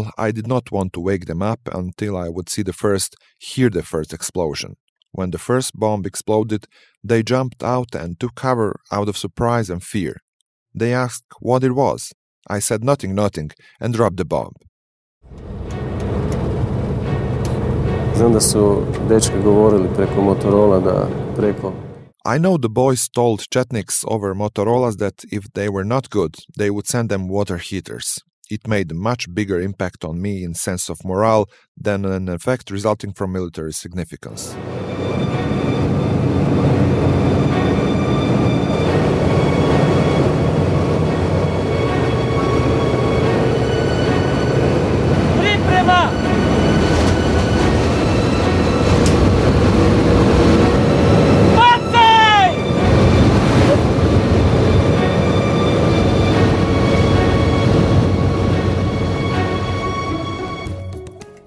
example, I did not want to wake them up until I would hear the first explosion. When the first bomb exploded, they jumped out and took cover out of surprise and fear. They asked what it was. I said nothing, and dropped the bomb. Znam da su dečki govorili preko Motorola da preko... I know the boys told Chetniks over Motorola's that if they were not good, they would send them water heaters. It made a much bigger impact on me in sense of morale than an effect resulting from military significance.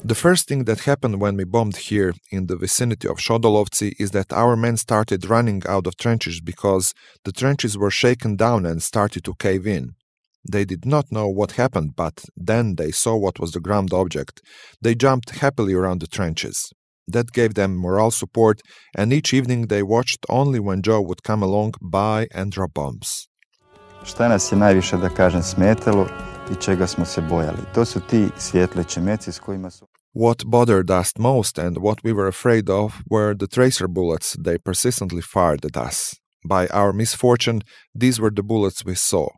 The first thing that happened when we bombed here in the vicinity of Shodolovci is that our men started running out of trenches because the trenches were shaken down and started to cave in. They did not know what happened, but then they saw what was the ground object. They jumped happily around the trenches. That gave them morale support, and each evening they watched only when Joe would come along by and drop bombs. Šta nas je najviše, da kažem, smetalo I čega smo se bojali? To su ti svjetleći meci s kojima su... What bothered us most and what we were afraid of were the tracer bullets they persistently fired at us. By our misfortune, these were the bullets we saw.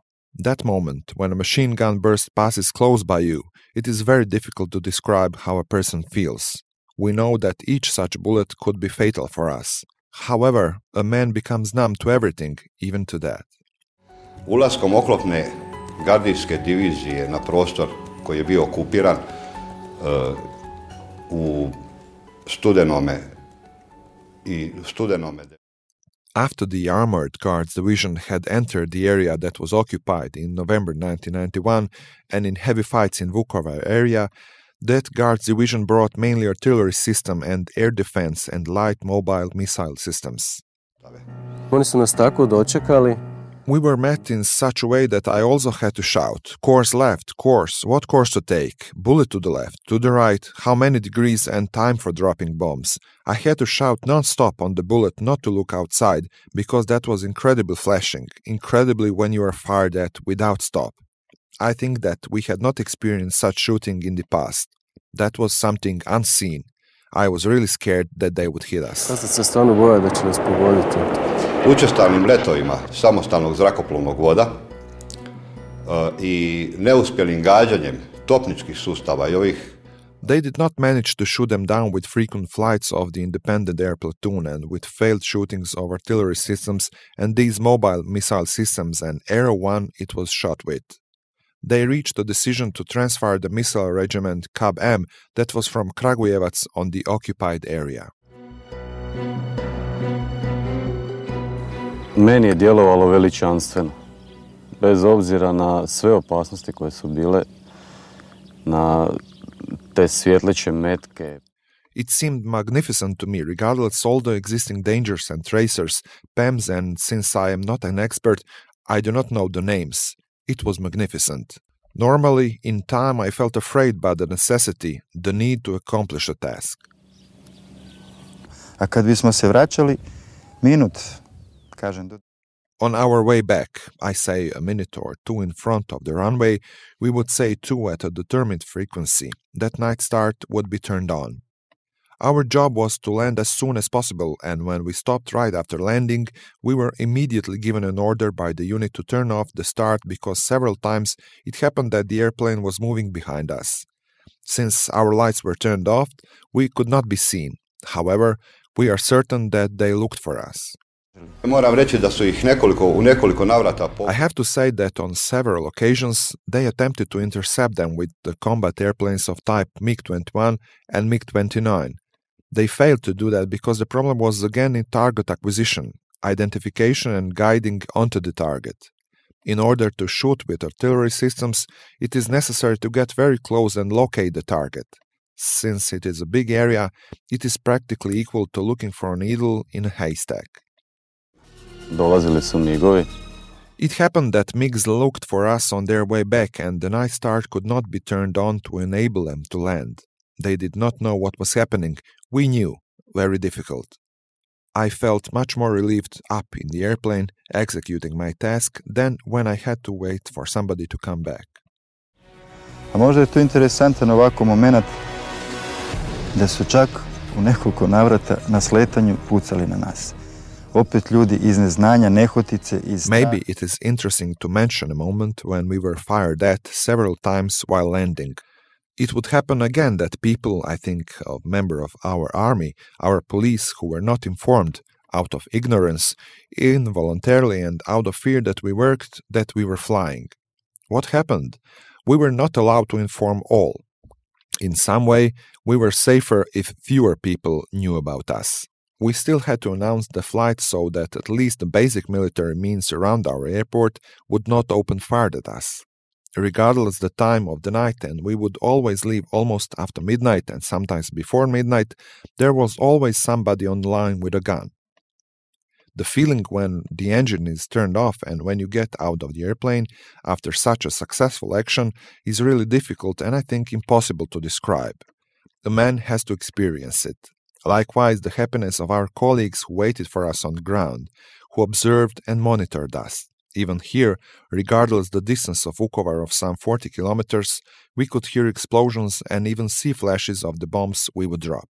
That moment, when a machine gun burst passes close by you, it is very difficult to describe how a person feels. We know that each such bullet could be fatal for us. However, a man becomes numb to everything, even to that. Ulaskom oklopne gardijske divizije na prostor koji je bio okupiran u studenome. After the Armored Guards Division had entered the area that was occupied in November 1991 and in heavy fights in Vukovar area, that Guards Division brought mainly artillery system and air defense and light mobile missile systems. Oni su nas tako dočekali. We were met in such a way that I also had to shout, course left, course, what course to take, bullet to the left, to the right, how many degrees and time for dropping bombs. I had to shout non-stop on the bullet not to look outside, because that was incredibly flashing, incredibly when you are fired at without stop. I think that we had not experienced such shooting in the past. That was something unseen. I was really scared that they would hit us. Sad se stvarno boje da će nas pogoditi. Učestalim letovima samostalnog zrakoplovnog voda I neuspjelim gađanjem topničkih sustava I ovih. They did not manage to shoot them down with frequent flights of the independent air platoon and with failed shootings of artillery systems and these mobile missile systems and Arrow 1 it was shot with. They reached a decision to transfer the missile regiment Cab M that was from Kragujevac on the occupied area. Meni je djelovalo veličanstveno, bez obzira na sve opasnosti koje su bile, na te svjetleće metke. It seemed magnificent to me, regardless all the existing dangers and tracers, PEMs, and since I am not an expert, I do not know the names. It was magnificent. Normally, in time, I felt afraid by the necessity, the need to accomplish a task. A kad bismo se vraćali, minut, kažem... On our way back, I say a minute or two in front of the runway, we would say two at a determined frequency. That night start would be turned on. Our job was to land as soon as possible, and when we stopped right after landing, we were immediately given an order by the unit to turn off the start because several times it happened that the airplane was moving behind us. Since our lights were turned off, we could not be seen. However, we are certain that they looked for us. Moram reći da su ih u nekoliko navrata... I have to say that on several occasions they attempted to intercept them with the combat airplanes of type MiG-21 and MiG-29. They failed to do that because the problem was again in target acquisition, identification and guiding onto the target. In order to shoot with artillery systems, it is necessary to get very close and locate the target. Since it is a big area, it is practically equal to looking for a needle in a haystack. Dolazili su migovi It happened that MiGs looked for us on their way back and the night start could not be turned on to enable them to land. They did not know what was happening. We knew. Very difficult. I felt much more relieved up in the airplane executing my task than when I had to wait for somebody to come back. A možda je to interesantan ovako moment da su čak u nekoliko navrata na sletanju pucali na nas. Opet ljudi iz neznanja, nehotice, iz... Maybe it is interesting to mention a moment when we were fired at several times while landing. It would happen again that people, I think, a member of our army, our police, who were not informed, out of ignorance, involuntarily and out of fear that we worked, that we were flying. What happened? We were not allowed to inform all. In some way, we were safer if fewer people knew about us. We still had to announce the flight so that at least the basic military means around our airport would not open fire at us. Regardless the time of the night, and we would always leave almost after midnight and sometimes before midnight, there was always somebody on the line with a gun. The feeling when the engine is turned off and when you get out of the airplane after such a successful action is really difficult and I think impossible to describe. A man has to experience it. Likewise, the happiness of our colleagues who waited for us on the ground, who observed and monitored us. Even here, regardless the distance of Vukovar of some 40 kilometers, we could hear explosions and even see flashes of the bombs we would drop.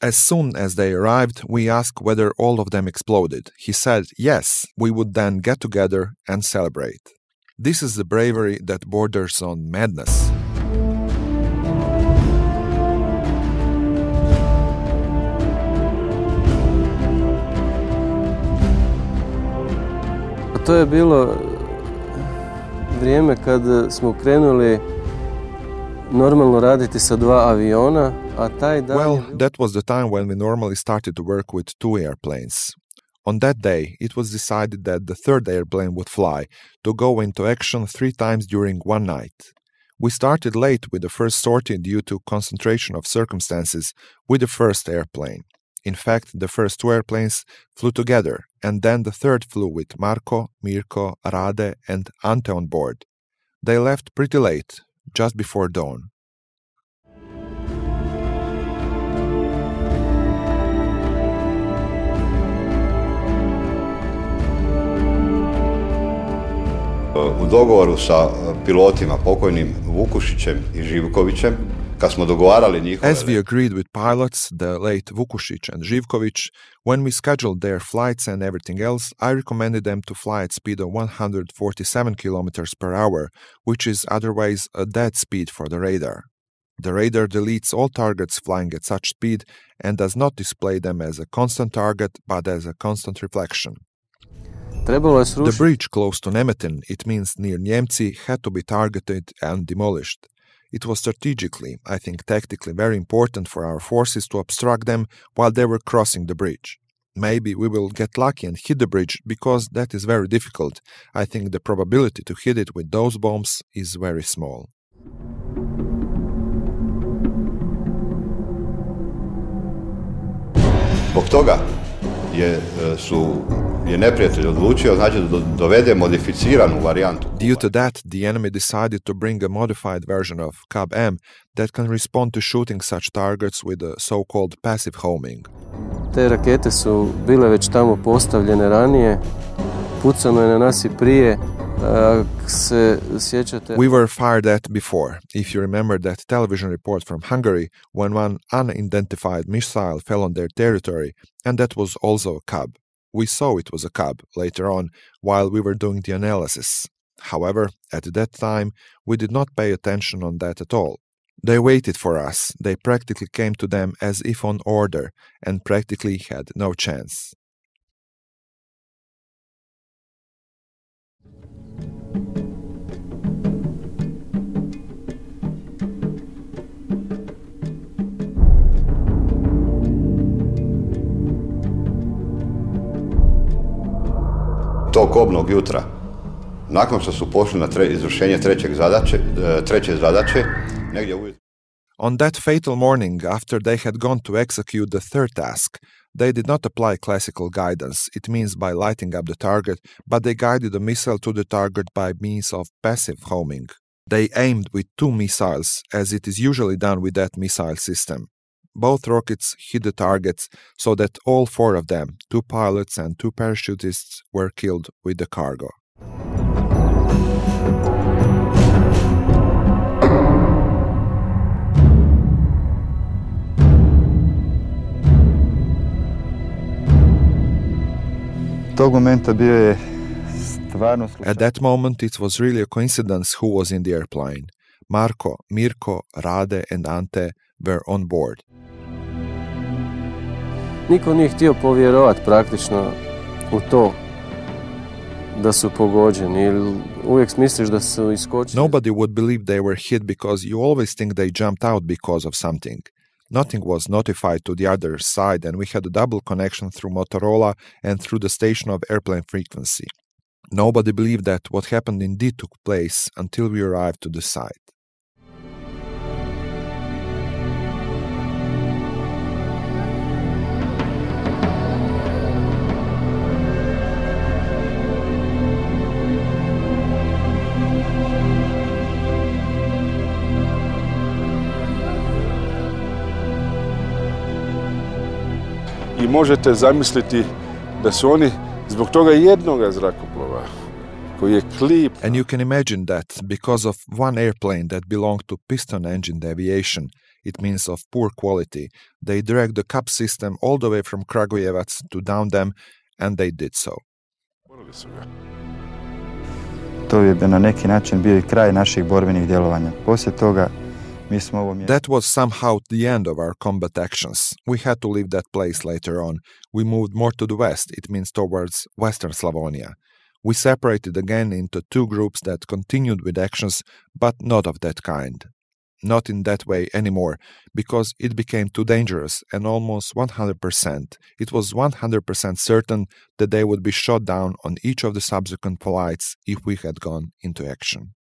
As soon as they arrived, we asked whether all of them exploded. He said yes, we would then get together and celebrate. This is the bravery that borders on madness. To je bilo vrijeme kad smo krenuli normalno raditi sa 2 aviona, a taj dan... Well, that was the time when we normally started to work with 2 airplanes. On that day, it was decided that the 3rd airplane would fly to go into action 3 times during one night. We started late with the first sortie due to concentration of circumstances with the 1st airplane. In fact, the first 2 airplanes flew together, and then the 3rd flew with Marko, Mirko, Rade, and Ante on board. They left pretty late, just before dawn. U dogovoru sa pilotima, pokojnim Vukušićem I Živkovićem, kad smo dogovarali njihove... As we agreed with pilots, the late Vukušić and Živković, when we scheduled their flights and everything else, I recommended them to fly at speed of 147 kilometers per hour, which is otherwise a dead speed for the radar. The radar deletes all targets flying at such speed and does not display them as a constant target, but as a constant reflection. The bridge close to Nemetin, it means near Njemci, had to be targeted and demolished. It was strategically, I think tactically, very important for our forces to obstruct them while they were crossing the bridge. Maybe we will get lucky and hit the bridge, because that is very difficult. I think the probability to hit it with those bombs is very small. Zbog toga je neprijatelj odlučio, znači, da dovede modificiranu varijantu. Due to that, the enemy decided to bring a modified version of Cab-M that can respond to shooting such targets with a so-called passive homing. Te rakete su bile već tamo postavljene ranije, pucano je na nas I prije. We were fired at before. If you remember that television report from Hungary when one unidentified missile fell on their territory, and that was also a Cab. We saw it was a Cab later on while we were doing the analysis. However, at that time, we did not pay attention on that at all. They waited for us. They practically came to them as if on order and practically had no chance. Tog kobnog jutra, nakon što su pošli na izvršenje treće zadaće, negdje ujutro. On that fatal morning, after they had gone to execute the 3rd task, They did not apply classical guidance, it means by lighting up the target, but they guided the missile to the target by means of passive homing. They aimed with 2 missiles, as it is usually done with that missile system. Both rockets hit the targets so that all 4 of them, 2 pilots and 2 parachutists, were killed with the cargo. Tog momenta bio je stvarno slučaj. At that moment, it was really a coincidence who was in the airplane. Marko, Mirko, Rade and Ante were on board. Niko nije htio povjerovati praktično u to da su pogođeni. Uvijek misliš da su iskočili. Nobody would believe they were hit because you always think they jumped out because of something. Nothing was notified to the other side and we had a double connection through Motorola and through the station of airplane frequency. Nobody believed that what happened indeed took place until we arrived to the site. I možete zamisliti da su oni zbog toga jednoga zrakoplova koji je klip. And you can imagine that because of one airplane that belonged to piston engine aviation, it means of poor quality, they dragged the cup system all the way from Kragujevac to down them, and they did so. To je na neki način bio i kraj naših borbenih djelovanja. Poslije toga that was somehow the end of our combat actions. We had to leave that place later on. We moved more to the west, it means towards western Slavonia. We separated again into 2 groups that continued with actions, but not of that kind. Not in that way anymore, because it became too dangerous, and almost 100%. It was 100% certain that they would be shot down on each of the subsequent flights if we had gone into action.